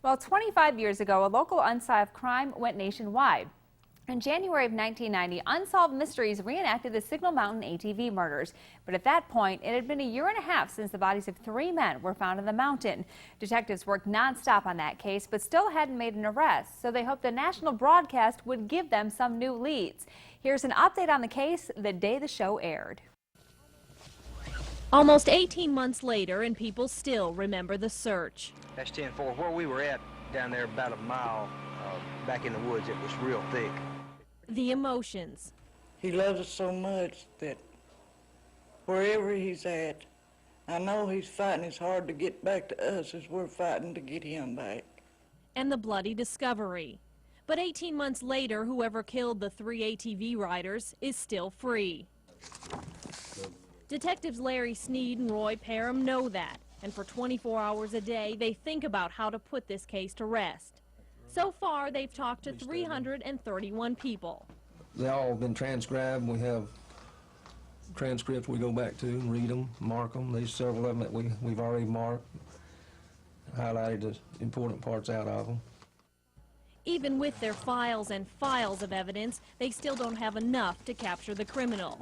Well, 25 years ago, a local unsolved crime went nationwide. In January of 1990, Unsolved Mysteries reenacted the Signal Mountain ATV murders. But at that point, it had been a year and a half since the bodies of 3 men were found in the mountain. Detectives worked nonstop on that case, but still hadn't made an arrest, so they hoped the national broadcast would give them some new leads. Here's an update on the case the day the show aired. Almost 18 months later, and people still remember the search. That's 10-4. Where we were at down there about a mile back in the woods, it was real thick. The emotions. He loves us so much that wherever he's at, I know he's fighting as hard to get back to us as we're fighting to get him back. And the bloody discovery. But 18 months later, whoever killed the 3 ATV riders is still free. Detectives Larry Sneed and Roy Parham know that, and for 24 hours a day, they think about how to put this case to rest. So far, they've talked to 331 people. They all have been transcribed. We have transcripts we go back to and read them, mark them. There's several of them that we've already marked, highlighted the important parts out of them. Even with their files and files of evidence, they still don't have enough to capture the criminal.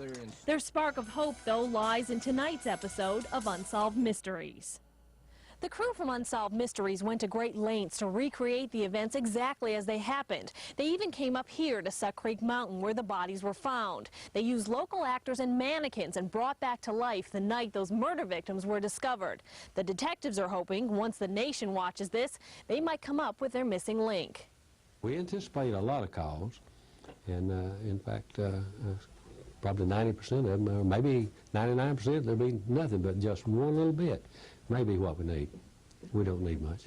Their spark of hope, though, lies in tonight's episode of Unsolved Mysteries. The crew from Unsolved Mysteries went to great lengths to recreate the events exactly as they happened. They even came up here to Suck Creek Mountain where the bodies were found. They used local actors and mannequins and brought back to life the night those murder victims were discovered. The detectives are hoping, once the nation watches this, they might come up with their missing link. We anticipate a lot of calls, and in fact, probably 90% of them, or maybe 99%, there'll be nothing but just one little bit. Maybe what we need. We don't need much.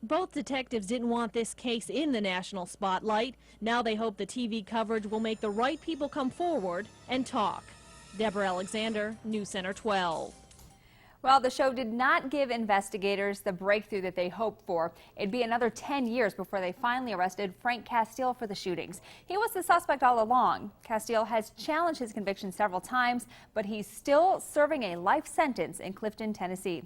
Both detectives didn't want this case in the national spotlight. Now they hope the TV coverage will make the right people come forward and talk. Deborah Alexander, News Center 12. Well, the show did not give investigators the breakthrough that they hoped for. It'd be another 10 years before they finally arrested Frank Castile for the shootings. He was the suspect all along. Castile has challenged his conviction several times, but he's still serving a life sentence in Clifton, Tennessee.